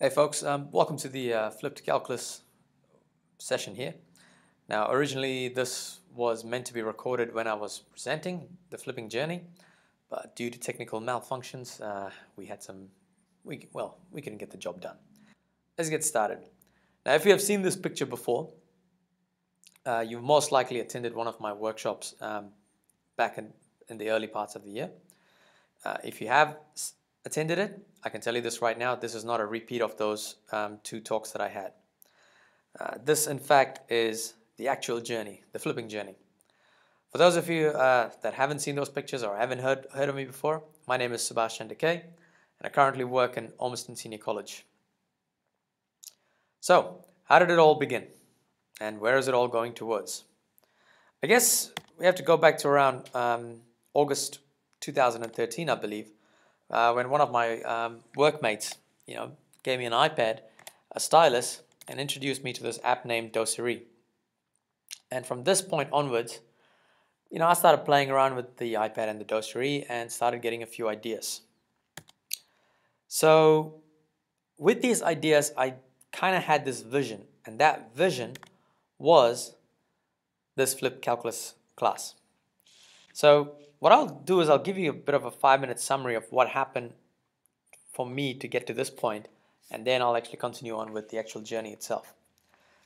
Hey folks, welcome to the flipped calculus session here. Now originally this was meant to be recorded when I was presenting the flipping journey, but due to technical malfunctions we couldn't get the job done. Let's get started. Now if you have seen this picture before, you've most likely attended one of my workshops back in the early parts of the year. If you have attended it, I can tell you this right now, this is not a repeat of those two talks that I had. This in fact is the actual journey, the flipping journey. For those of you that haven't seen those pictures or haven't heard of me before, my name is Subash, and I currently work in Ormiston Senior College. So, how did it all begin? And where is it all going towards? I guess we have to go back to around August 2013, I believe, when one of my workmates, gave me an iPad, a stylus, and introduced me to this app named Dosery. And from this point onwards, I started playing around with the iPad and the Dosery and started getting a few ideas. So with these ideas, I kind of had this vision, and that vision was this flipped calculus class. So what I'll do is I'll give you a bit of a 5-minute summary of what happened for me to get to this point, and then I'll actually continue on with the actual journey itself.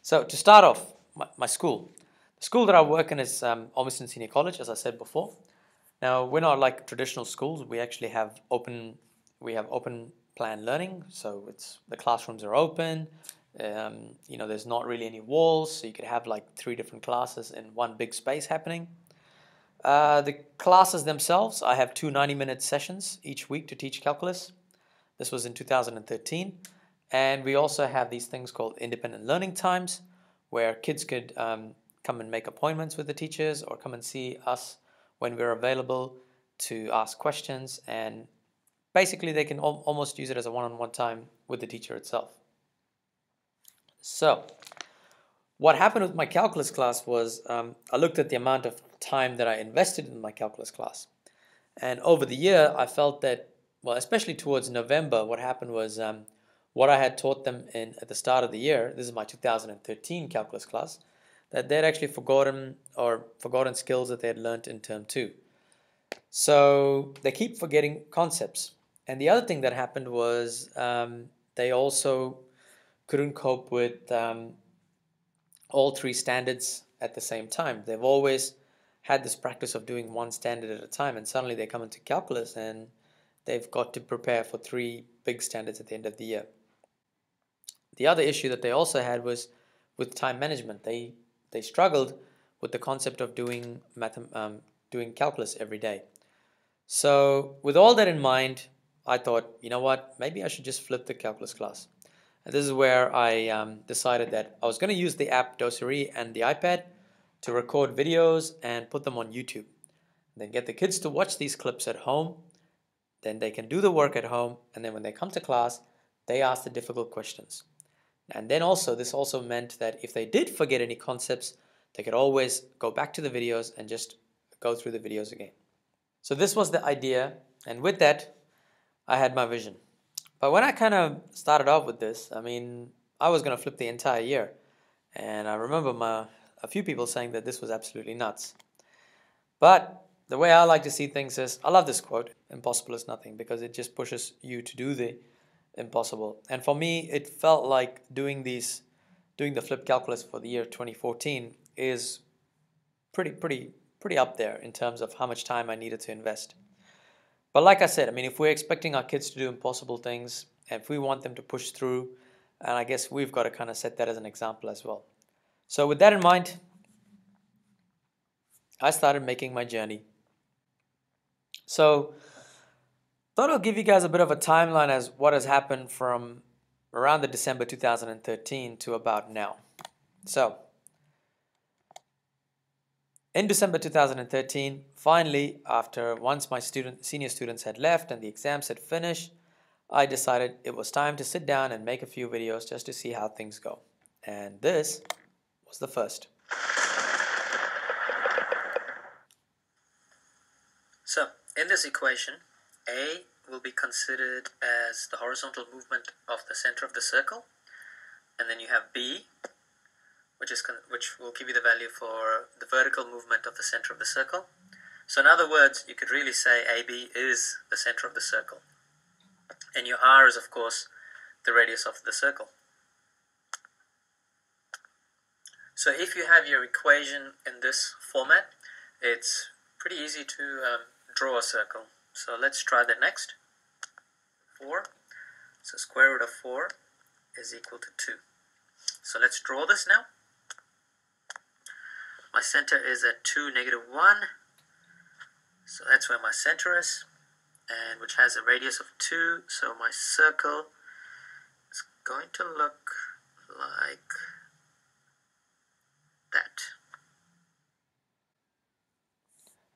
So to start off, my school. The school that I work in is Ormiston Senior College, as I said before. Now, we're not like traditional schools. We actually have open plan learning, so the classrooms are open. There's not really any walls, so you could have like 3 different classes in one big space happening. The classes themselves, I have 2 90-minute sessions each week to teach calculus. This was in 2013. And we also have these things called independent learning times, where kids could come and make appointments with the teachers or come and see us when we're available to ask questions. And basically they can almost use it as a one-on-one time with the teacher itself. So what happened with my calculus class was I looked at the amount of time that I invested in my calculus class. And over the year, I felt that, well, especially towards November, what happened was what I had taught them at the start of the year, this is my 2013 calculus class, that they'd actually forgotten skills that they had learned in term 2. So they keep forgetting concepts. And the other thing that happened was they also couldn't cope with all 3 standards at the same time. They've always had this practice of doing 1 standard at a time, and suddenly they come into calculus and they've got to prepare for 3 big standards at the end of the year. The other issue that they also had was with time management. They struggled with the concept of doing calculus every day. So with all that in mind, I thought, you know what, maybe I should just flip the calculus class. And this is where I decided that I was going to use the app Dosery and the iPad to record videos and put them on YouTube. Then get the kids to watch these clips at home. Then they can do the work at home. And then when they come to class, they ask the difficult questions. And then this also meant that if they did forget any concepts, they could always go back to the videos and just go through the videos again. So this was the idea. And with that, I had my vision. But when I kind of started off with this, I was going to flip the entire year. And I remember a few people saying that this was absolutely nuts. But the way I like to see things is, I love this quote, impossible is nothing, because it just pushes you to do the impossible. And for me, it felt like doing the flip calculus for the year 2014 is pretty up there in terms of how much time I needed to invest. But like I said, if we're expecting our kids to do impossible things, and if we want them to push through, and I guess we've got to kind of set that as an example as well. So with that in mind, I started making my journey. So thought I'll give you guys a bit of a timeline as what has happened from around the December 2013 to about now. So in December 2013, finally, once my senior students had left and the exams had finished, I decided it was time to sit down and make a few videos just to see how things go. And this was the first. So, in this equation, A will be considered as the horizontal movement of the center of the circle. And then you have B, which will give you the value for the vertical movement of the center of the circle. So in other words, you could really say AB is the center of the circle. And your R is, of course, the radius of the circle. So if you have your equation in this format, it's pretty easy to draw a circle. So let's try that next. 4. So square root of 4 is equal to 2. So let's draw this now. My center is at 2, -1. So that's where my center is, and which has a radius of 2. So my circle is going to look like that.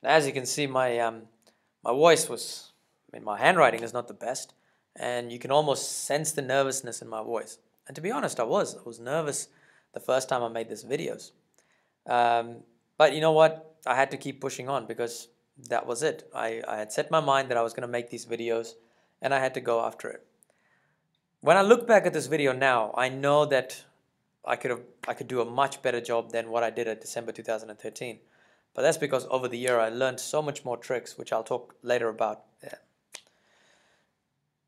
Now, as you can see, my voice was, my handwriting is not the best, and you can almost sense the nervousness in my voice. And to be honest, I was nervous the first time I made these videos. But you know what? I had to keep pushing on because that was it. I had set my mind that I was going to make these videos, and I had to go after it. When I look back at this video now, I know that I could do a much better job than what I did at December 2013. But that's because over the year I learned so much more tricks, which I'll talk later about. Yeah.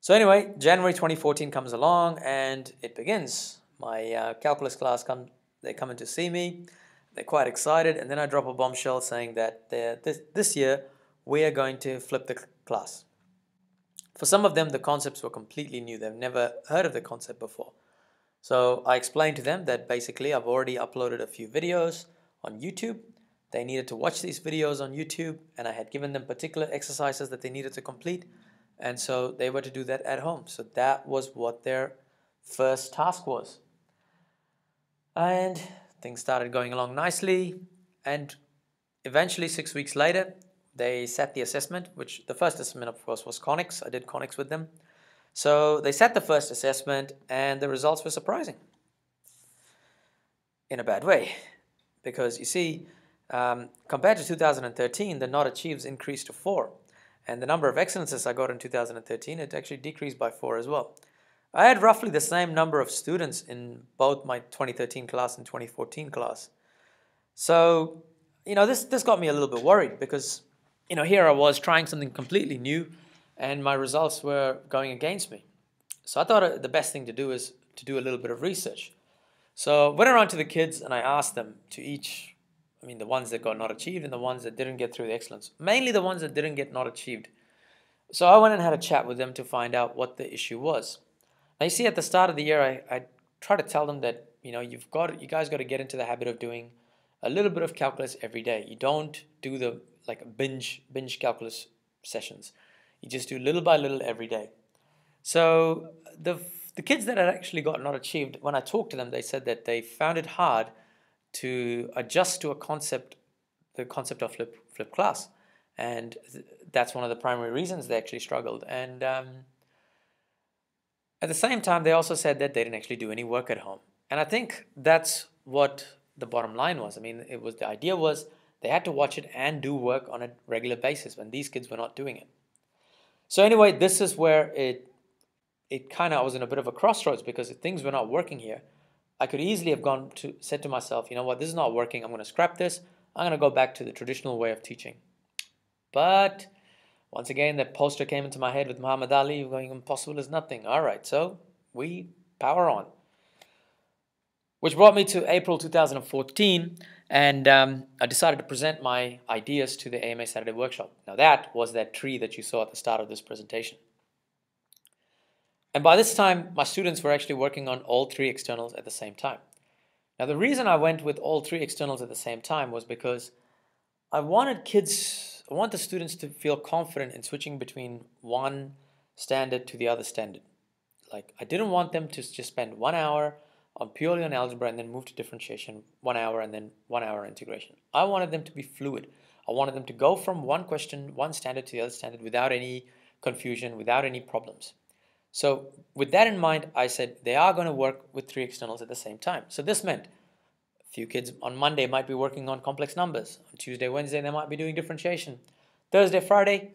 So anyway, January 2014 comes along and it begins. My calculus class they come in to see me. They're quite excited, and then I drop a bombshell saying that this year we are going to flip the class. For some of them, the concepts were completely new. They've never heard of the concept before. So I explained to them that basically I've already uploaded a few videos on YouTube. They needed to watch these videos on YouTube, and I had given them particular exercises that they needed to complete, and so they were to do that at home. So that was what their first task was. And things started going along nicely, and eventually 6 weeks later, they sat the assessment, which the first assessment, of course, was conics. I did conics with them. So they sat the first assessment, and the results were surprising. In a bad way. Because, you see, compared to 2013, the not achieves increased to 4. And the number of excellences I got in 2013, it actually decreased by 4 as well. I had roughly the same number of students in both my 2013 class and 2014 class. So, this got me a little bit worried because, here I was trying something completely new and my results were going against me. So I thought the best thing to do is to do a little bit of research. So I went around to the kids and I asked them to each, the ones that got not achieved and the ones that didn't get through the excellence, mainly the ones that didn't get not achieved. So I went and had a chat with them to find out what the issue was. Now, you see, at the start of the year, I try to tell them that, you guys got to get into the habit of doing a little bit of calculus every day. You don't do the binge calculus sessions. You just do little by little every day. So the kids that had actually got not achieved, when I talked to them, they said that they found it hard to adjust to the concept of flip class. And that's one of the primary reasons they actually struggled. And at the same time, they also said that they didn't actually do any work at home. And I think that's what the bottom line was. The idea was they had to watch it and do work on a regular basis when these kids were not doing it. So anyway, this is where I was in a bit of a crossroads, because if things were not working here, I could easily have said to myself, you know what, this is not working. I'm going to scrap this. I'm going to go back to the traditional way of teaching. But once again, that poster came into my head with Muhammad Ali going, impossible is nothing. All right, so we power on. Which brought me to April 2014, and I decided to present my ideas to the AMA Saturday workshop. Now that was that tree that you saw at the start of this presentation. And by this time, my students were actually working on all 3 externals at the same time. Now the reason I went with all 3 externals at the same time was because I want the students to feel confident in switching between one standard to the other standard. I didn't want them to just spend 1 hour purely on algebra and then move to differentiation, 1 hour, and then 1 hour integration. I wanted them to be fluid. I wanted them to go from one question, one standard to the other standard without any confusion, without any problems. So with that in mind, I said they are going to work with 3 externals at the same time. So this meant a few kids on Monday might be working on complex numbers. On Tuesday, Wednesday, they might be doing differentiation. Thursday, Friday,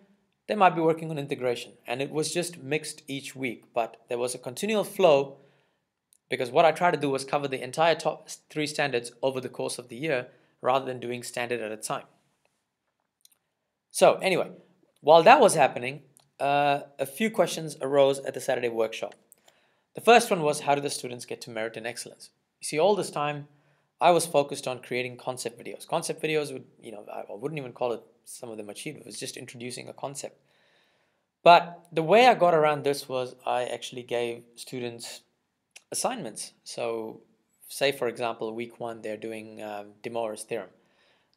they might be working on integration. And it was just mixed each week, but there was a continual flow because what I tried to do was cover the entire top 3 standards over the course of the year rather than doing standard at a time. So anyway, while that was happening, a few questions arose at the Saturday workshop. The first one was, how do the students get to merit and excellence? You see, all this time, I was focused on creating concept videos. Concept videos would, I wouldn't even call it some of them achieved. It was just introducing a concept. But the way I got around this was I actually gave students assignments. So say, for example, week 1, they're doing De Moivre's theorem.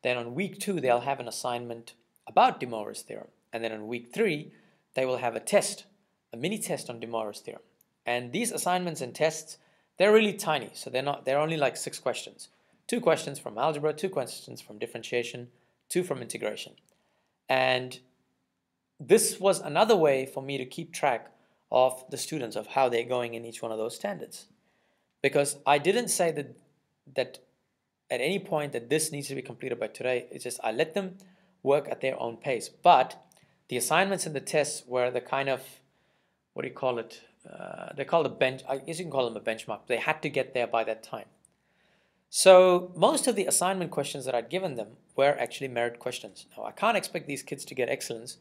Then on week 2, they'll have an assignment about De Moivre's theorem. And then on week 3, they will have a test, a mini test on De Moivre's theorem. And these assignments and tests, they're really tiny. So they're only like 6 questions. 2 questions from algebra, 2 questions from differentiation, 2 from integration. And this was another way for me to keep track of the students, of how they're going in each one of those standards. Because I didn't say that at any point that this needs to be completed by today. It's just I let them work at their own pace. But the assignments and the tests were the kind of, what do you call it? They're called a bench. I guess you can call them a benchmark. They had to get there by that time. So most of the assignment questions that I'd given them were actually merit questions. Now, I can't expect these kids to get excellence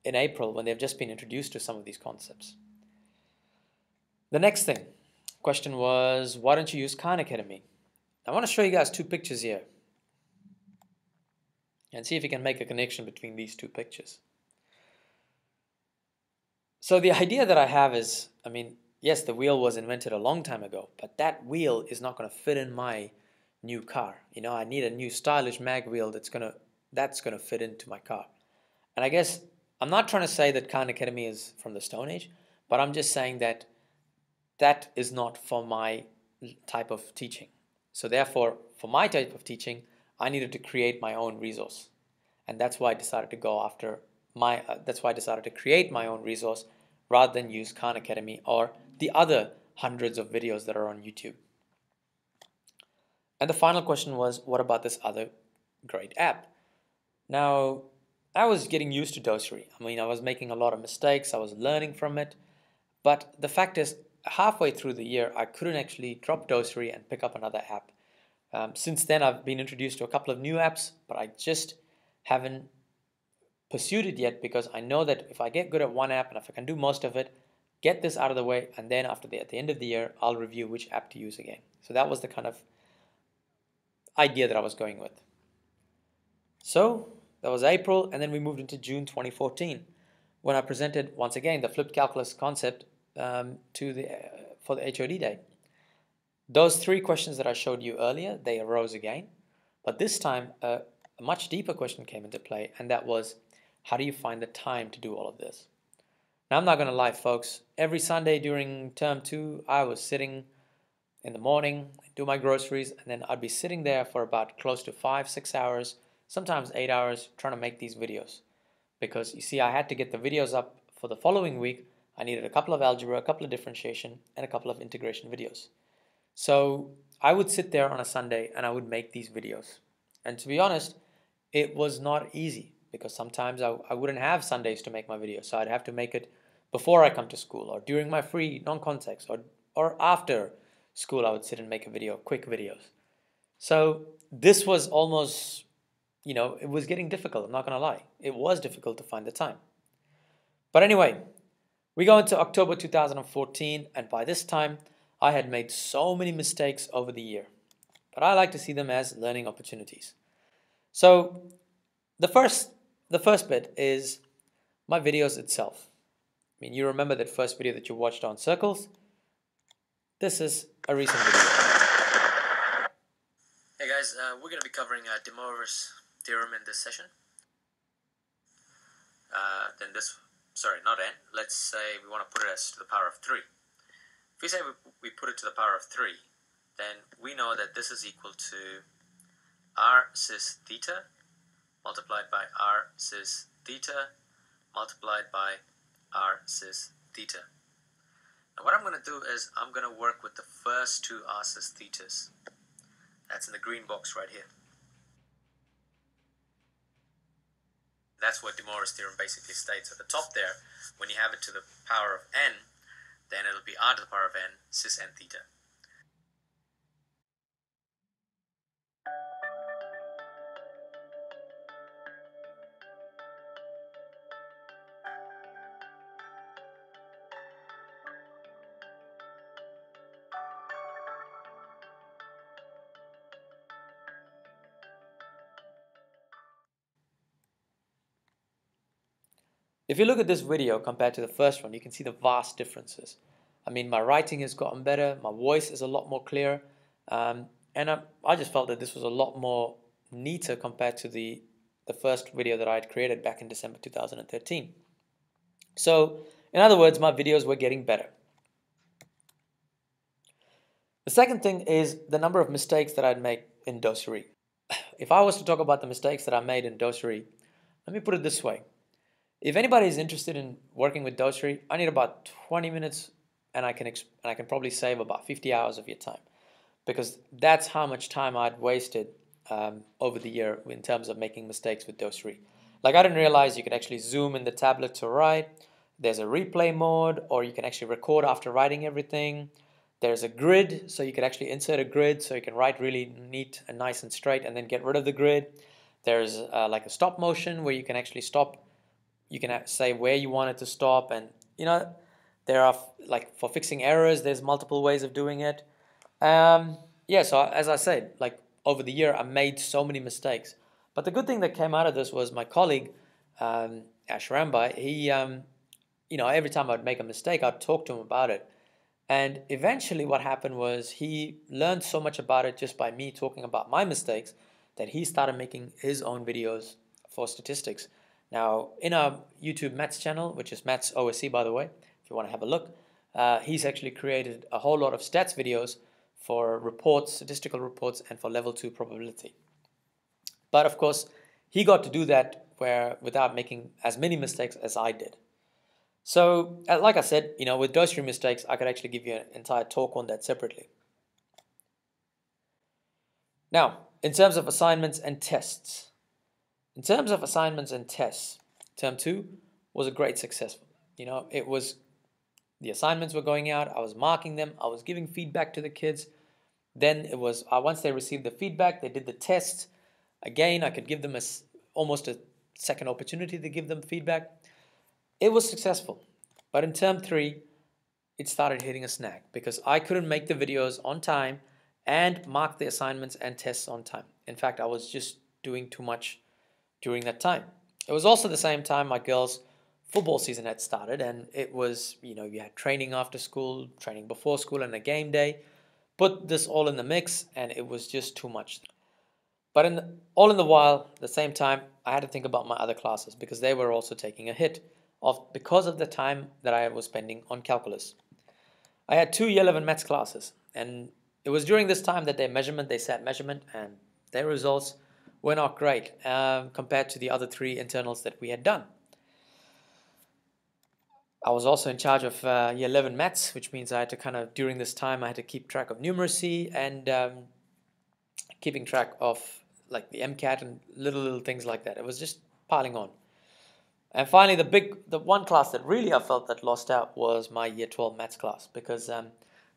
in April when they've just been introduced to some of these concepts. The next question was, why don't you use Khan Academy? I want to show you guys 2 pictures here and see if you can make a connection between these 2 pictures. So the idea that I have is, yes, the wheel was invented a long time ago, but that wheel is not going to fit in my new car. I need a new stylish mag wheel that's going to fit into my car. And I guess I'm not trying to say that Khan Academy is from the Stone Age, but I'm just saying that that is not for my type of teaching. So therefore, for my type of teaching, I needed to create my own resource. And that's why I decided to go after that's why I decided to create my own resource rather than use Khan Academy or the other hundreds of videos that are on YouTube. And the final question was, what about this other great app? Now, I was getting used to Dosery. I was making a lot of mistakes. I was learning from it. But the fact is, halfway through the year, I couldn't actually drop Dosery and pick up another app. Since then, I've been introduced to a couple of new apps, but I just haven't pursued it yet because I know that if I get good at one app and if I can do most of it, get this out of the way, and then at the end of the year, I'll review which app to use again. So that was the kind of idea that I was going with. So that was April, and then we moved into June 2014 when I presented once again the flipped calculus concept for the HOD day. Those 3 questions that I showed you earlier, they arose again, but this time a much deeper question came into play, and that was, how do you find the time to do all of this? Now, I'm not going to lie, folks. Every Sunday during term 2, I was sitting in the morning, do my groceries, and then I'd be sitting there for about close to 5-6 hours, sometimes 8 hours, trying to make these videos. Because, you see, I had to get the videos up for the following week. I needed a couple of algebra, a couple of differentiation, and a couple of integration videos. So I would sit there on a Sunday and I would make these videos. And to be honest, it was not easy because sometimes I wouldn't have Sundays to make my videos. So I'd have to make it before I come to school or during my free non-context or after school. I would sit and make a video, quick videos. So this was almost, it was getting difficult. I'm not going to lie. It was difficult to find the time. But anyway, we go into October 2014, and by this time, I had made so many mistakes over the year. But I like to see them as learning opportunities. So the first bit is my videos itself. You remember that first video that you watched on circles? This is a recent video. Hey guys, we're going to be covering De Moivre's theorem in this session. Let's say we want to put it as to the power of 3. If we say we put it to the power of 3, then we know that this is equal to r cis theta multiplied by r cis theta multiplied by r cis theta. Now what I'm going to do is I'm going to work with the first 2 r cis thetas. That's in the green box right here. that's what De Moivre's theorem basically states at the top there. When you have it to the power of n, then it'll be r to the power of n cis n theta. If you look at this video compared to the first one, you can see the vast differences. I mean, my writing has gotten better, my voice is a lot more clear, and I just felt that this was a lot more neater compared to the first video that I had created back in December 2013. So, in other words, my videos were getting better. The second thing is the number of mistakes that I'd make in docery. If I was to talk about the mistakes that I made in docery, let me put it this way. If anybody is interested in working with docery, I need about 20 minutes and I can probably save about 50 hours of your time, because that's how much time I'd wasted over the year in terms of making mistakes with docery. Like, I didn't realize you could actually zoom in the tablet to write. There's a replay mode, or you can actually record after writing everything. There's a grid, so you could actually insert a grid so you can write really neat and nice and straight and then get rid of the grid. There's like a stop motion where you can actually stop. You can say where you want it to stop, and there are, like, for fixing errors, there's multiple ways of doing it. Yeah, so as I said, like, over the year I made so many mistakes, but the good thing that came out of this was my colleague Ash Rambai. He every time I'd make a mistake, I'd talk to him about it, and eventually what happened was he learned so much about it just by me talking about my mistakes that he started making his own videos for statistics. Now, in our YouTube Maths channel, which is Maths OSC, by the way, if you want to have a look, he's actually created a whole lot of stats videos for reports, statistical reports, and for level 2 probability. But of course, he got to do that without making as many mistakes as I did. So, like I said, with docery mistakes, I could actually give you an entire talk on that separately. Now, in terms of assignments and tests. In terms of assignments and tests, term 2 was a great success. It was, the assignments were going out, I was marking them, I was giving feedback to the kids. Then it was, once they received the feedback, they did the test. Again, I could give them almost a second opportunity to give them feedback. It was successful. But in term 3, it started hitting a snag because I couldn't make the videos on time and mark the assignments and tests on time. In fact, I was just doing too much during that time. It was also the same time my girls' football season had started, and it was, you had training after school, training before school, and a game day. Put this all in the mix, and it was just too much. But all in the while, the same time, I had to think about my other classes because they were also taking a hit because of the time that I was spending on calculus. I had 2 year 11 maths classes, and it was during this time that they sat measurement, and their results were not great compared to the other 3 internals that we had done. I was also in charge of year 11 maths, which means I had to during this time, I had to keep track of numeracy and keeping track of like the MCAT and little things like that. It was just piling on. And finally, the one class that really I felt that lost out was my year 12 maths class, because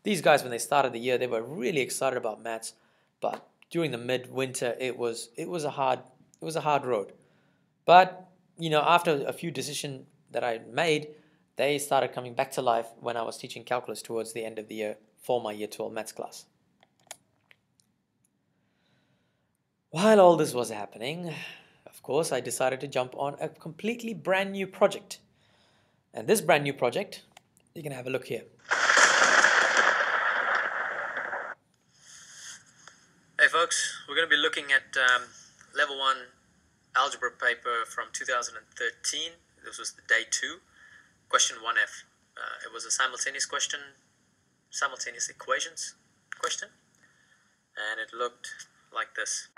these guys, when they started the year, they were really excited about maths, but during the midwinter, it was a hard road. But after a few decisions that I made, they started coming back to life when I was teaching calculus towards the end of the year for my year 12 maths class. While all this was happening, of course, I decided to jump on a completely brand new project. And this brand new project, you can have a look here. Hey folks, we're going to be looking at level 1 algebra paper from 2013. This was the day 2, question 1F. It was a simultaneous equations question, and it looked like this.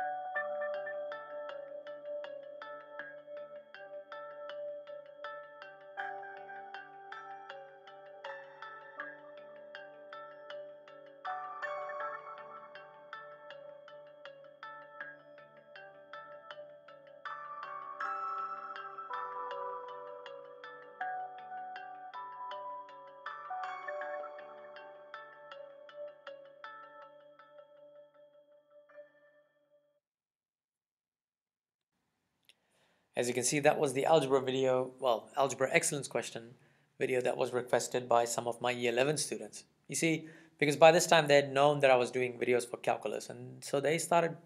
As you can see, that was the algebra video, well, algebra excellence question video that was requested by some of my Year 11 students. You see, because by this time they had known that I was doing videos for calculus, and so they started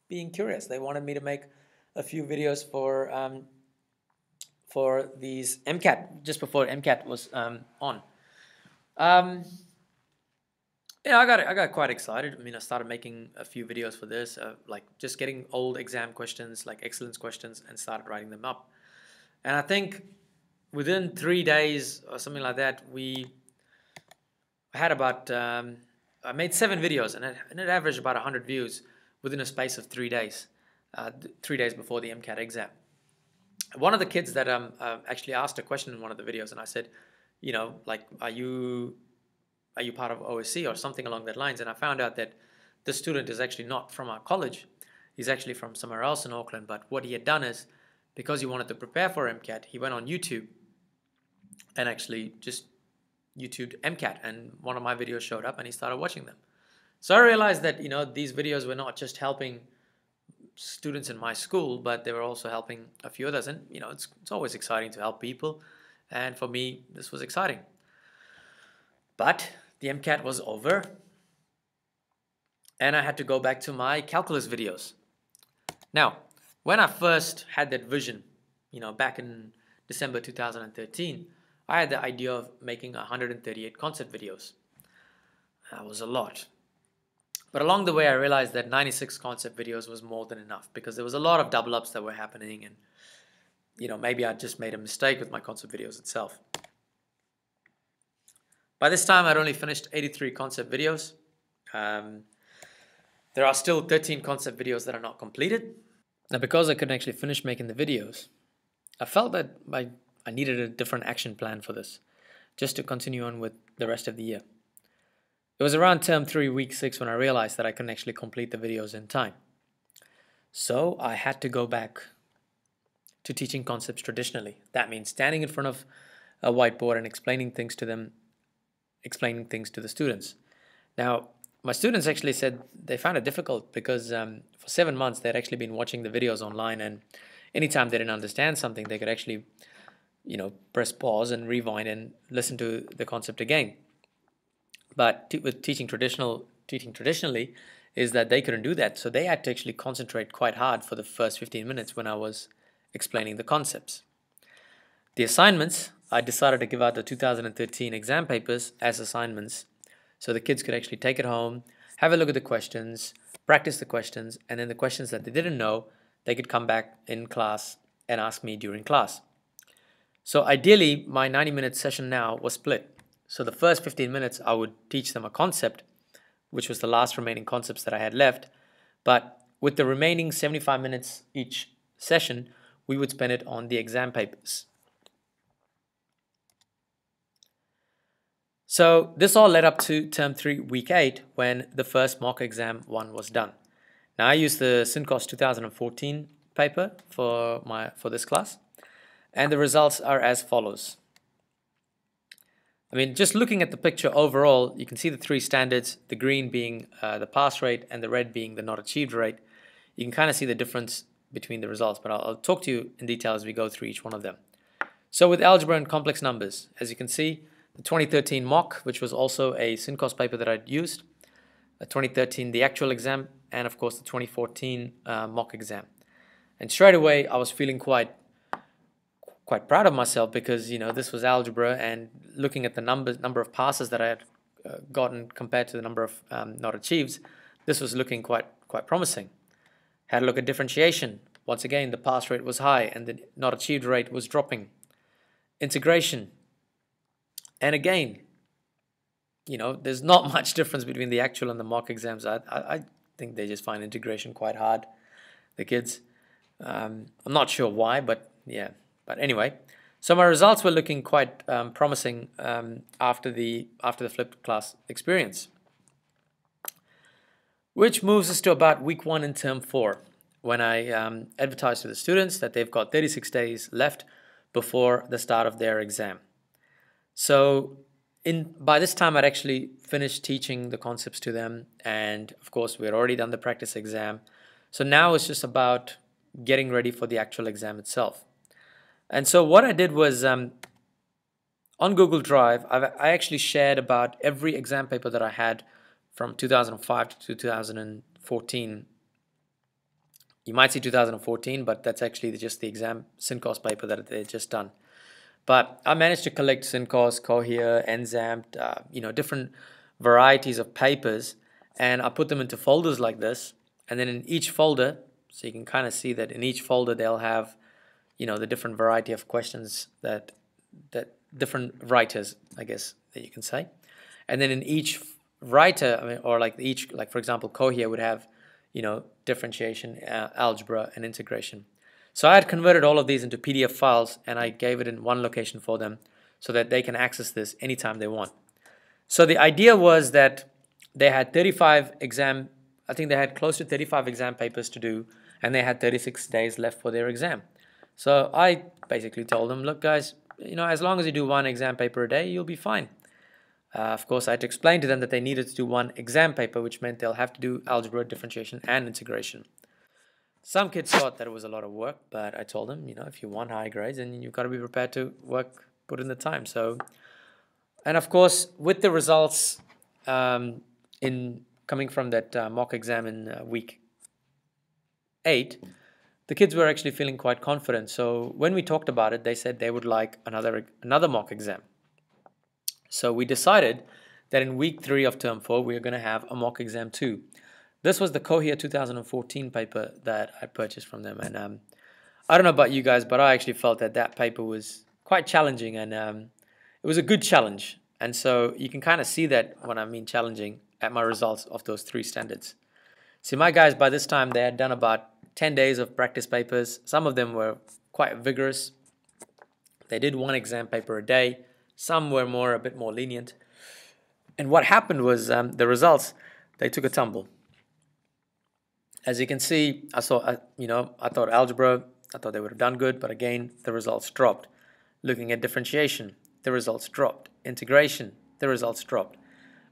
being curious. They wanted me to make a few videos for these MCAT, just before MCAT was on. Yeah, I got quite excited. I mean, I started making a few videos for this, like just getting old exam questions, like excellence questions, and started writing them up. And I think within 3 days or something like that, I had about, I made 7 videos, and it averaged about 100 views within a space of 3 days, 3 days before the MCAT exam. One of the kids that actually asked a question in one of the videos, and I said, you know, like, are you part of OSC or something along that lines? And I found out that this student is actually not from our college. He's actually from somewhere else in Auckland. But what he had done is, because he wanted to prepare for MCAT, he went on YouTube and actually just YouTubed MCAT, and one of my videos showed up and he started watching them. So I realized that, you know, these videos were not just helping students in my school, but they were also helping a few others. And, you know, it's always exciting to help people. And for me, this was exciting. But the MCAT was over, and I had to go back to my calculus videos. Now, when I first had that vision, you know, back in December 2013, I had the idea of making 138 concept videos. That was a lot. But along the way, I realized that 96 concept videos was more than enough, because there was a lot of double ups that were happening, and, you know, maybe I just made a mistake with my concept videos itself. By this time, I'd only finished 83 concept videos. There are still 13 concept videos that are not completed. Now, because I couldn't actually finish making the videos, I felt that I needed a different action plan for this, just to continue on with the rest of the year. It was around term 3, week 6, when I realized that I couldn't actually complete the videos in time. So I had to go back to teaching concepts traditionally. That means standing in front of a whiteboard and explaining things to them, explaining things to the students. Now, my students actually said they found it difficult because for 7 months they'd actually been watching the videos online, and anytime they didn't understand something, they could actually, you know, press pause and rewind and listen to the concept again. But with teaching traditionally is that they couldn't do that, so they had to actually concentrate quite hard for the first 15 minutes when I was explaining the concepts. The assignments, I decided to give out the 2013 exam papers as assignments, so the kids could actually take it home, have a look at the questions, practice the questions, and then the questions that they didn't know, they could come back in class and ask me during class. So ideally, my 90-minute session now was split. So the first 15 minutes, I would teach them a concept, which was the last remaining concepts that I had left. But with the remaining 75 minutes each session, we would spend it on the exam papers. So this all led up to term 3, week 8, when the first mock exam 1 was done. Now I used the SynCOS 2014 paper for this class, and the results are as follows. I mean, just looking at the picture overall, you can see the 3 standards, the green being the pass rate and the red being the not achieved rate. You can kind of see the difference between the results, but I'll talk to you in detail as we go through each one of them. So with algebra and complex numbers, as you can see, the 2013 mock, which was also a SynCOS paper that I'd used, 2013 the actual exam, and of course the 2014 mock exam. And straight away I was feeling quite proud of myself, because, you know, this was algebra, and looking at the number of passes that I had gotten compared to the number of not achieved, this was looking quite promising. Had a look at differentiation. Once again, the pass rate was high and the not achieved rate was dropping. Integration. And again, you know, there's not much difference between the actual and the mock exams. I think they just find integration quite hard, the kids. I'm not sure why, but yeah. But anyway, so my results were looking quite promising after the flipped class experience. Which moves us to about week 1 in term 4, when I advertised to the students that they've got 36 days left before the start of their exam. So by this time, I'd actually finished teaching the concepts to them, and of course, we had already done the practice exam. So now it's just about, getting ready for the actual exam itself. And so what I did was, on Google Drive, I actually shared about every exam paper that I had from 2005 to 2014. You might see 2014, but that's actually just the exam SynCOS paper that they had just done. But I managed to collect SynCOS, Cohere, NZAMT, different varieties of papers, and I put them into folders like this. And then in each folder, so you can kind of see that in each folder they'll have, the different variety of questions that different writers, I guess, that you can say. And then in each writer, like for example, Cohere would have, differentiation, algebra, and integration. So I had converted all of these into PDF files, and I gave it in one location for them so that they can access this anytime they want. So the idea was that they had 35 exam, I think they had close to 35 exam papers to do, and they had 36 days left for their exam. So I basically told them, look guys, as long as you do one exam paper a day, you'll be fine. Of course, I had to explain to them that they needed to do one exam paper, which meant they'll have to do algebra, differentiation, and integration. Some kids thought that it was a lot of work, but I told them, if you want high grades, then you've got to be prepared to put in the time. So, and of course, with the results in coming from that mock exam in week 8, the kids were actually feeling quite confident. So when we talked about it, they said they would like another mock exam. So we decided that in week 3 of term 4, we are going to have a mock exam too. This was the Cohere 2014 paper that I purchased from them. And I don't know about you guys, but I actually felt that paper was quite challenging, and it was a good challenge. And so you can kind of see that when I mean challenging at my results of those 3 standards. See, my guys, by this time, they had done about 10 days of practice papers. Some of them were quite vigorous. They did one exam paper a day. Some were a bit more lenient. And what happened was the results, they took a tumble. As you can see, I thought algebra, I thought they would have done good, but again, the results dropped. Looking at differentiation, the results dropped. Integration, the results dropped.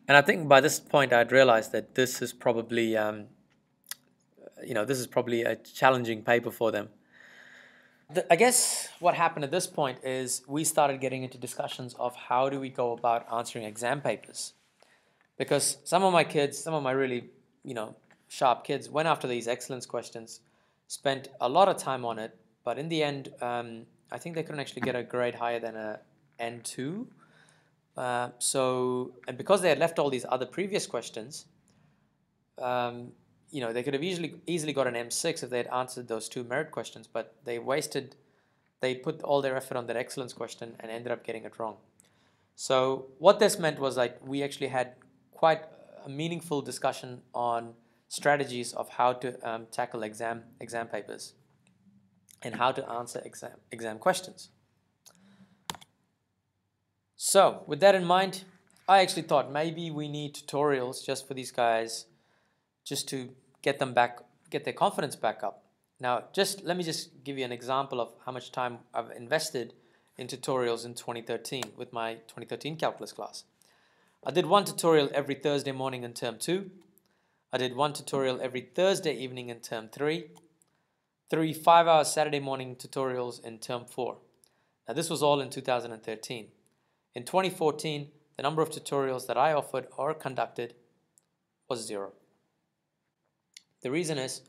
And I think by this point, I'd realized that this is probably, this is probably a challenging paper for them. I guess what happened at this point is we started getting into discussions of how do we go about answering exam papers. Because some of my kids, some of my really, sharp kids went after these excellence questions, spent a lot of time on it, but in the end, I think they couldn't actually get a grade higher than a N2. And because they had left all these other previous questions, they could have easily got an M6 if they had answered those 2 merit questions, but they put all their effort on that excellence question and ended up getting it wrong. So what this meant was we actually had quite a meaningful discussion on strategies of how to tackle exam papers and how to answer exam questions. So with that in mind, I actually thought maybe we need tutorials just for these guys, just to get their confidence back up. Now, let me just give you an example of how much time I've invested in tutorials in 2013 with my 2013 calculus class. I did one tutorial every Thursday morning in term 2. I did one tutorial every Thursday evening in term 3. 3 5-hour Saturday morning tutorials in term 4. Now, this was all in 2013. In 2014, the number of tutorials that I offered or conducted was 0. The reason is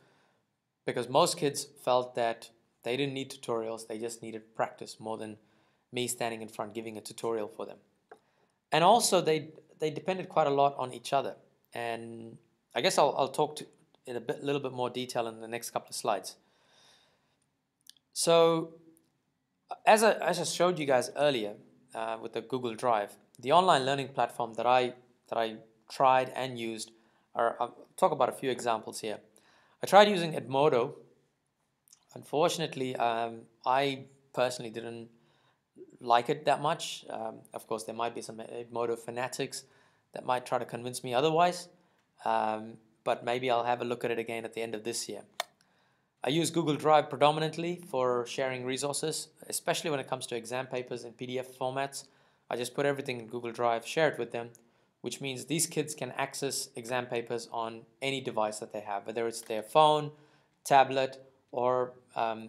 because most kids felt that they didn't need tutorials, they just needed practice more than me standing in front giving a tutorial for them. And also they depended quite a lot on each other. And I guess I'll talk in a little bit more detail in the next couple of slides. So as I showed you guys earlier with the Google Drive, the online learning platform that I tried and used, I'll talk about a few examples here. I tried using Edmodo. Unfortunately, I personally didn't like it that much. Of course, there might be some Edmodo fanatics that might try to convince me otherwise, but maybe I'll have a look at it again at the end of this year. I use Google Drive predominantly for sharing resources, especially when it comes to exam papers in PDF formats. I just put everything in Google Drive, share it with them, which means these kids can access exam papers on any device that they have, whether it's their phone, tablet, or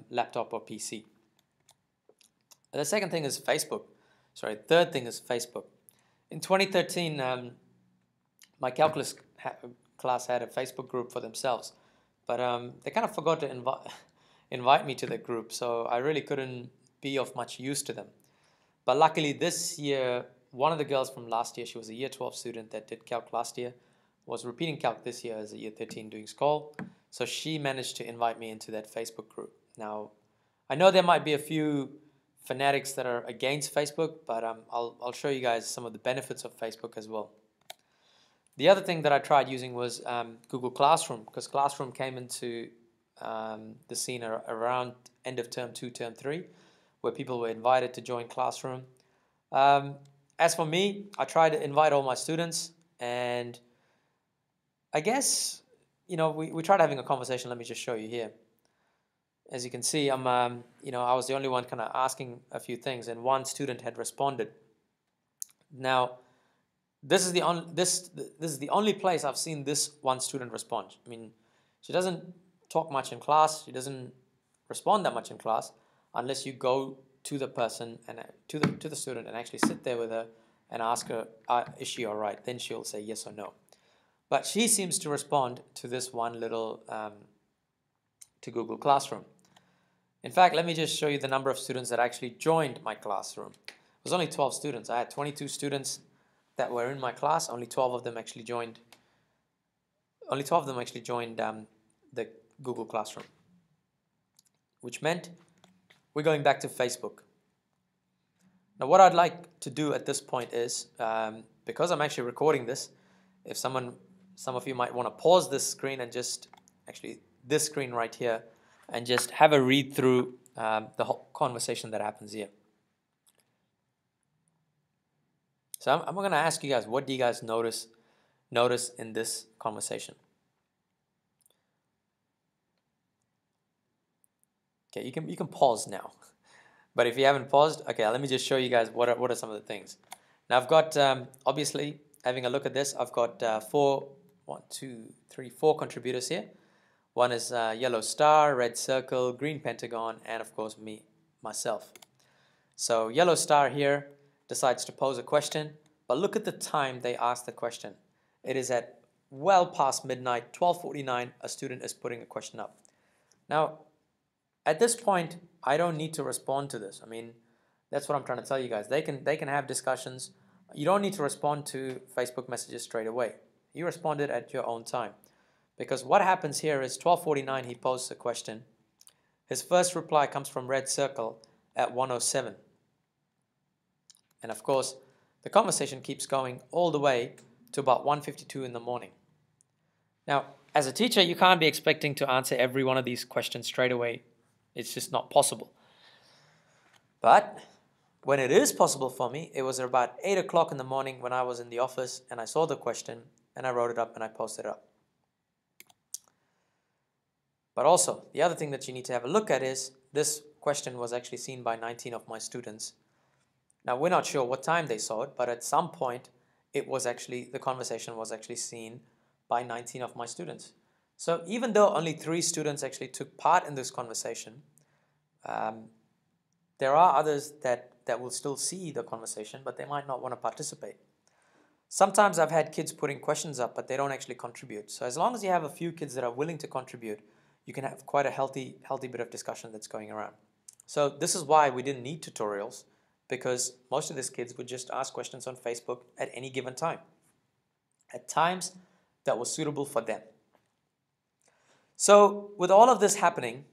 laptop or PC. The second thing is Facebook. Sorry, third thing is Facebook. In 2013, my calculus class had a Facebook group for themselves, but they kind of forgot to invite me to the group, so I really couldn't be of much use to them. But luckily this year, one of the girls from last year, she was a year 12 student that did calc last year, was repeating calc this year as a year 13 doing SCOL, so she managed to invite me into that Facebook group. Now, I know there might be a few fanatics that are against Facebook, but I'll show you guys some of the benefits of Facebook as well. The other thing that I tried using was Google Classroom, because Classroom came into the scene around end of term 2, term 3, where people were invited to join Classroom. As for me, I tried to invite all my students, and I guess, we tried having a conversation. Let me just show you here. As you can see, I was the only one kind of asking a few things, and one student had responded. Now, this is the only place I've seen this one student respond. I mean, she doesn't talk much in class. She doesn't respond that much in class unless you go to the person and to the student and actually sit there with her and ask her, is she all right? Then she'll say yes or no. But she seems to respond to this one little to Google Classroom. In fact, let me just show you the number of students that actually joined my classroom. It was only 12 students. I had 22 students that were in my class. Only 12 of them actually joined. Only 12 of them actually joined the Google Classroom, which meant we're going back to Facebook. Now, what I'd like to do at this point is, because I'm actually recording this, if some of you might want to pause this screen and just actually this screen right here, and just have a read through the whole conversation that happens here. So I'm going to ask you guys, what do you guys notice in this conversation? Okay, you can pause now, but if you haven't paused, okay, let me just show you guys what are some of the things. Now I've got obviously having a look at this, I've got four contributors here. One is yellow star, red circle, green pentagon, and of course myself. So yellow star here decides to pose a question, but look at the time they asked the question. It is at well past midnight, 12:49, a student is putting a question up. Now, at this point, I don't need to respond to this. I mean, that's what I'm trying to tell you guys. They can have discussions. You don't need to respond to Facebook messages straight away. You responded at your own time. Because what happens here is 12:49, he posts a question. His first reply comes from red circle at 1:07. And of course, the conversation keeps going all the way to about 1:52 in the morning. Now, as a teacher, you can't be expecting to answer every one of these questions straight away. It's just not possible. But when it is possible for me, it was about 8 o'clock in the morning when I was in the office and I saw the question and I wrote it up and I posted it up. But also, the other thing that you need to have a look at is this question was actually seen by 19 of my students. Now, we're not sure what time they saw it, but at some point, the conversation was actually seen by 19 of my students. So even though only 3 students actually took part in this conversation, there are others that will still see the conversation, but they might not want to participate. Sometimes I've had kids putting questions up, but they don't actually contribute. So as long as you have a few kids that are willing to contribute, you can have quite a healthy bit of discussion that's going around. So this is why we didn't need tutorials, because most of these kids would just ask questions on Facebook at any given time, at times that was suitable for them. So with all of this happening,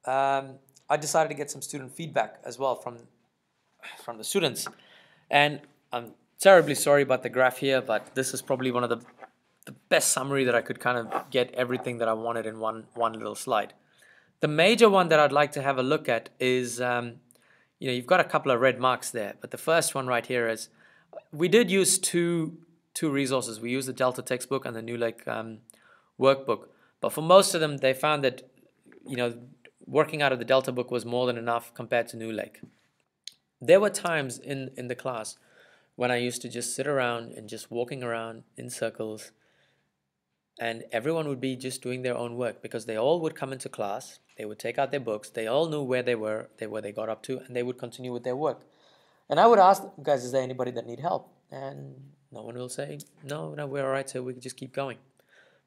I decided to get some student feedback as well from the students. And I'm terribly sorry about the graph here, but this is probably one of the best summary that I could kind of get everything that I wanted in one little slide. The major one that I'd like to have a look at is, you've got a couple of red marks there, but the first one right here is, we did use two resources. We used the Delta textbook and the New Lake workbook, but for most of them, they found that, working out of the Delta book was more than enough compared to New Lake. There were times in the class when I used to just sit around and just walking around in circles and everyone would be just doing their own work because they all would come into class, they would take out their books, they all knew where they were, where they got up to, and they would continue with their work. And I would ask them, guys, is there anybody that need help? And no one will say, no, we're all right, so we can just keep going.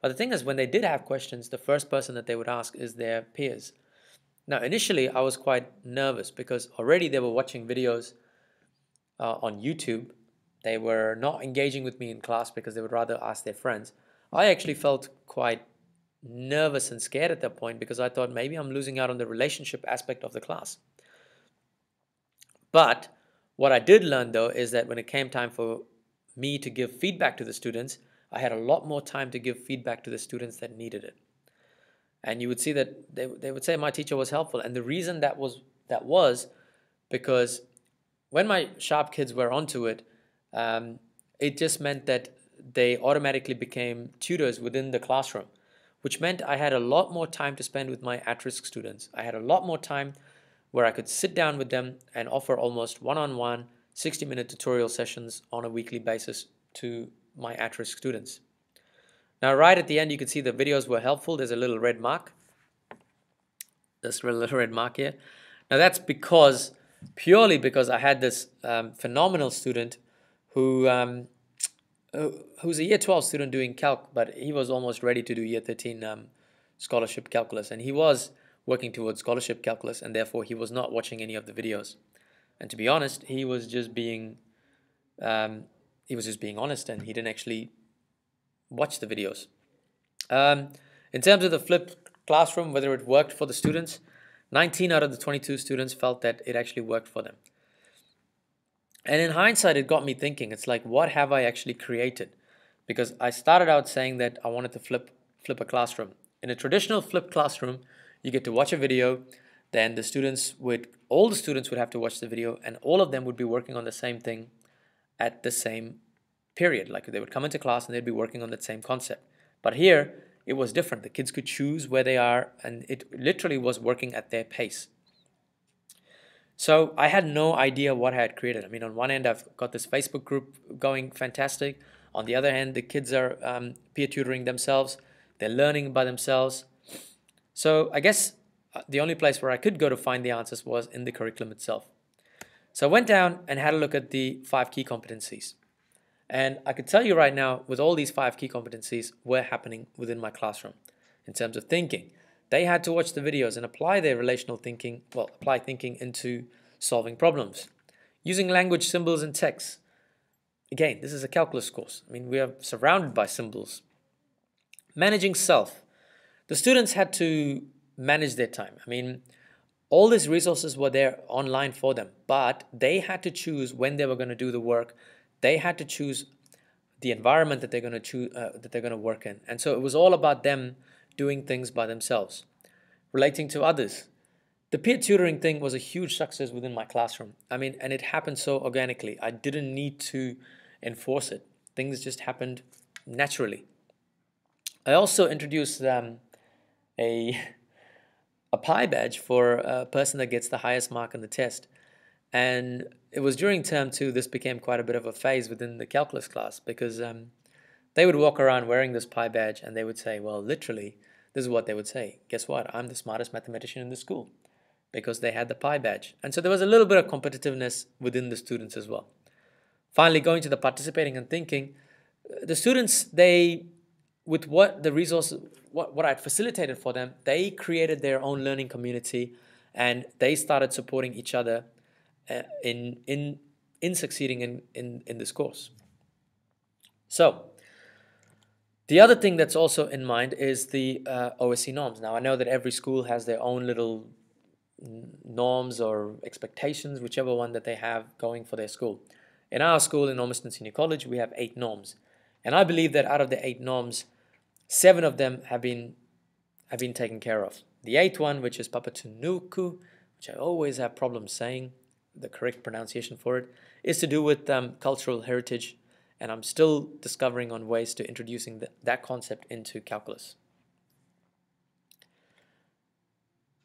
But the thing is, when they did have questions, the first person that they would ask is their peers. Now, initially, I was quite nervous because already they were watching videos on YouTube. They were not engaging with me in class because they would rather ask their friends. I actually felt quite nervous and scared at that point because I thought maybe I'm losing out on the relationship aspect of the class. But what I did learn, though, is that when it came time for me to give feedback to the students, I had a lot more time to give feedback to the students that needed it. And you would see that they would say my teacher was helpful. And the reason that was because when my sharp kids were onto it, it just meant that they automatically became tutors within the classroom, which meant I had a lot more time to spend with my at-risk students. I had a lot more time where I could sit down with them and offer almost one-on-one 60-minute tutorial sessions on a weekly basis to my at-risk students. Now, right at the end, you can see the videos were helpful. There's a little red mark. This little red mark here. Now, that's purely because I had this phenomenal student who's a year 12 student doing calc, but he was almost ready to do year 13 scholarship calculus, and he was working towards scholarship calculus, and therefore he was not watching any of the videos. And to be honest, he was just being honest, and he didn't actually watch the videos. In terms of the flipped classroom, whether it worked for the students, 19 out of the 22 students felt that it actually worked for them. And in hindsight, it got me thinking. It's like, what have I actually created? Because I started out saying that I wanted to flip a classroom. In a traditional flipped classroom, you get to watch a video, then all the students would have to watch the video, and all of them would be working on the same thing at the same period. Like they would come into class and they'd be working on that same concept. But here, it was different. The kids could choose where they are, and it literally was working at their pace. So I had no idea what I had created. I mean, on one end, I've got this Facebook group going fantastic. On the other hand, the kids are peer tutoring themselves. They're learning by themselves. So I guess the only place where I could go to find the answers was in the curriculum itself. So I went down and had a look at the 5 key competencies. And I could tell you right now, with all these 5 key competencies were happening within my classroom in terms of thinking. They had to watch the videos and apply their relational thinking, apply thinking into solving problems. Using language, symbols, and text. Again, this is a calculus course. I mean, we are surrounded by symbols. Managing self. The students had to manage their time. I mean, all these resources were there online for them, but they had to choose when they were going to do the work. They had to choose the environment that they're going to work in. And so it was all about them doing things by themselves, relating to others. The peer tutoring thing was a huge success within my classroom. I mean, and it happened so organically. I didn't need to enforce it. Things just happened naturally. I also introduced a pie badge for a person that gets the highest mark in the test. And it was during term 2 this became quite a bit of a phase within the calculus class because they would walk around wearing this pie badge and they would say, well, literally, this is what they would say. Guess what? I'm the smartest mathematician in the school because they had the pie badge. And so there was a little bit of competitiveness within the students as well. Finally, going to the participating and thinking, the students, with what the resources, what I'd facilitated for them, they created their own learning community and they started supporting each other in succeeding in this course. So, the other thing that's also in mind is the OSC norms. Now, I know that every school has their own little norms or expectations, whichever one that they have going for their school. In our school, in Ormiston Senior College, we have 8 norms. And I believe that out of the 8 norms, 7 of them have been taken care of. The 8th one, which is Papatunuku, which I always have problems saying, the correct pronunciation for it, is to do with cultural heritage, and I'm still discovering on ways to introducing that concept into calculus.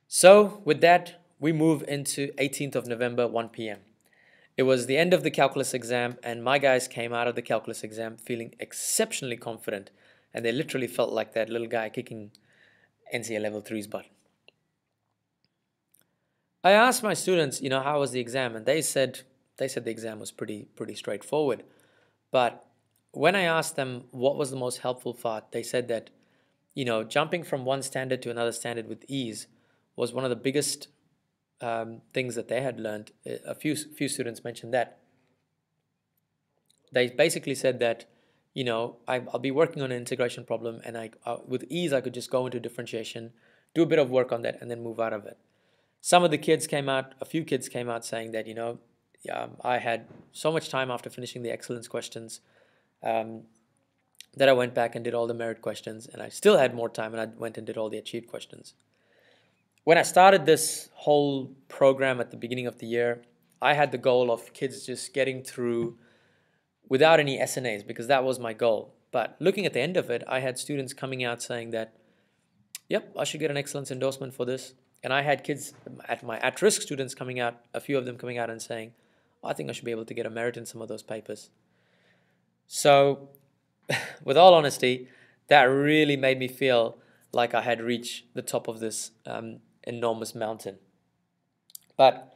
So with that, we move into 18th of November, 1 p.m. It was the end of the calculus exam, and my guys came out of the calculus exam feeling exceptionally confident. and they literally felt like that little guy kicking NCA Level 3's butt. I asked my students, how was the exam? And they said the exam was pretty straightforward. But when I asked them what was the most helpful part, they said that, jumping from one standard to another standard with ease was one of the biggest things that they had learned. A few students mentioned that. They basically said that, I'll be working on an integration problem, and with ease I could just go into differentiation, do a bit of work on that, and then move out of it. A few kids came out saying that, I had so much time after finishing the excellence questions that I went back and did all the merit questions, and I still had more time, and I went and did all the achieved questions. When I started this whole program at the beginning of the year, I had the goal of kids just getting through without any SNAs, because that was my goal. But looking at the end of it, I had students coming out saying that, yep, I should get an excellence endorsement for this. And I had kids, my at-risk students coming out, a few of them coming out and saying, I think I should be able to get a merit in some of those papers. So, with all honesty, that really made me feel like I had reached the top of this enormous mountain. But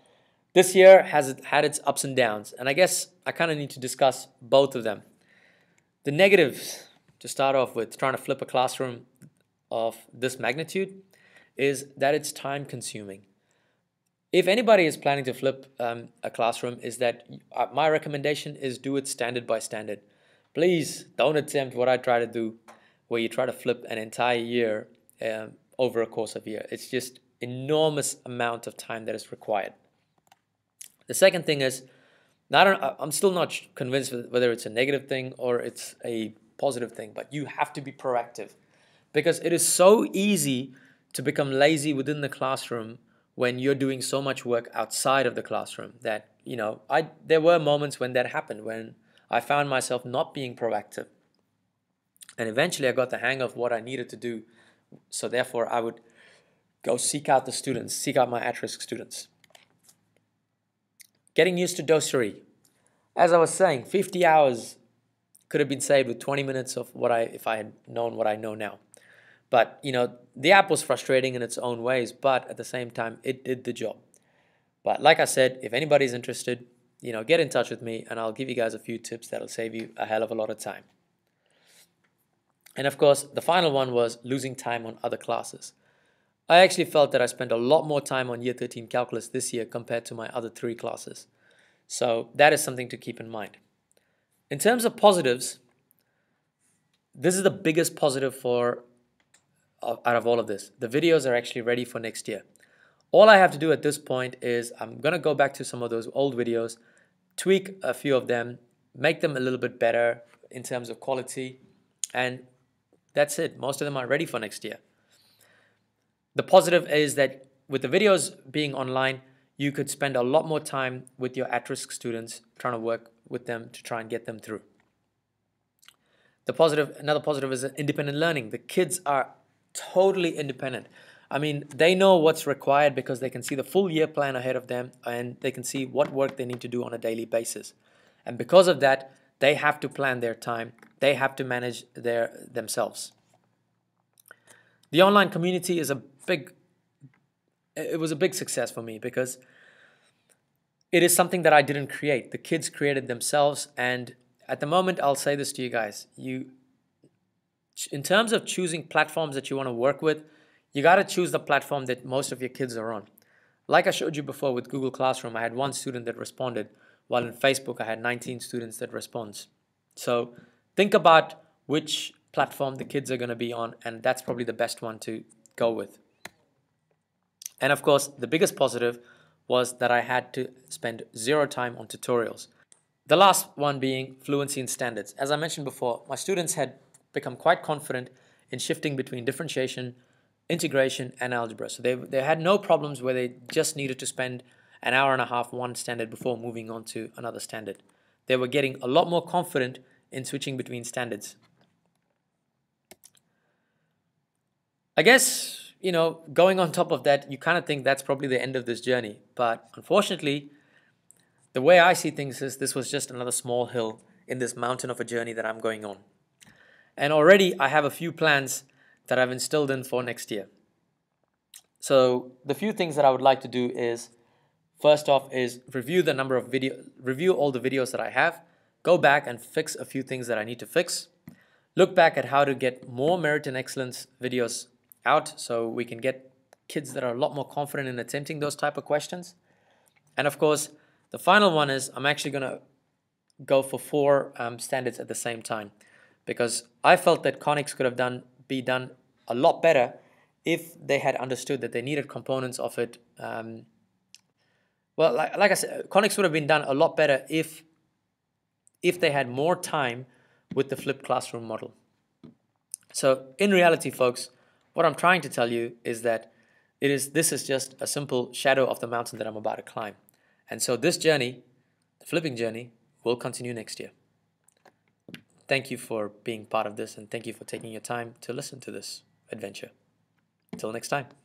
this year has had its ups and downs, and I guess I kind of need to discuss both of them. The negatives, to start off with, trying to flip a classroom of this magnitude, is that it's time consuming. If anybody is planning to flip a classroom, is that my recommendation is do it standard by standard. Please don't attempt what I try to do, where you try to flip an entire year over a course of a year. It's just enormous amount of time that is required. The second thing is, I'm still not convinced whether it's a negative thing or it's a positive thing, but you have to be proactive, because it is so easy to become lazy within the classroom when you're doing so much work outside of the classroom that, there were moments when that happened, when I found myself not being proactive. And eventually I got the hang of what I needed to do. So therefore I would go seek out my at-risk students. Getting used to dosary. As I was saying, 50 hours could have been saved with 20 minutes of if I had known what I know now. But, the app was frustrating in its own ways, but at the same time, it did the job. But like I said, if anybody's interested, get in touch with me and I'll give you guys a few tips that'll save you a hell of a lot of time. And of course, the final one was losing time on other classes. I actually felt that I spent a lot more time on Year 13 Calculus this year compared to my other 3 classes. So that is something to keep in mind. In terms of positives, this is the biggest positive out of all of this. The videos are actually ready for next year. All I have to do at this point is I'm going to go back to some of those old videos, tweak a few of them, make them a little bit better in terms of quality, and that's it. Most of them are ready for next year. The positive is that with the videos being online, you could spend a lot more time with your at-risk students, trying to work with them to try and get them through. Another positive is independent learning. The kids are totally independent. I mean, they know what's required because they can see the full year plan ahead of them, and they can see what work they need to do on a daily basis. And because of that, they have to plan their time. They have to manage themselves. The online community was a big success for me, because it is something that I didn't create. The kids created themselves, and at the moment, I'll say this to you guys, in terms of choosing platforms that you want to work with, you got to choose the platform that most of your kids are on. Like I showed you before with Google Classroom, I had 1 student that responded, while in Facebook, I had 19 students that respond. So think about which platform the kids are going to be on, and that's probably the best one to go with. And of course, the biggest positive was that I had to spend 0 time on tutorials. The last one being fluency in standards. As I mentioned before, my students had become quite confident in shifting between differentiation, integration, and algebra. So they had no problems where they just needed to spend an hour and a half one standard before moving on to another standard. They were getting a lot more confident in switching between standards. I guess, going on top of that, you kind of think that's probably the end of this journey. But unfortunately, the way I see things is this was just another small hill in this mountain of a journey that I'm going on. And already I have a few plans that I've instilled in for next year. So the few things that I would like to do is, first off, is review all the videos that I have, go back and fix a few things that I need to fix, look back at how to get more merit and excellence videos out so we can get kids that are a lot more confident in attempting those type of questions. And of course, the final one is I'm actually going to go for 4 standards at the same time, because I felt that conics could have be done a lot better if they had understood that they needed components of it. Well, like I said, conics would have been done a lot better if they had more time with the flipped classroom model. So in reality, folks, what I'm trying to tell you is that this is just a simple shadow of the mountain that I'm about to climb. And so this journey, the flipping journey, will continue next year. Thank you for being part of this, and thank you for taking your time to listen to this adventure. Until next time.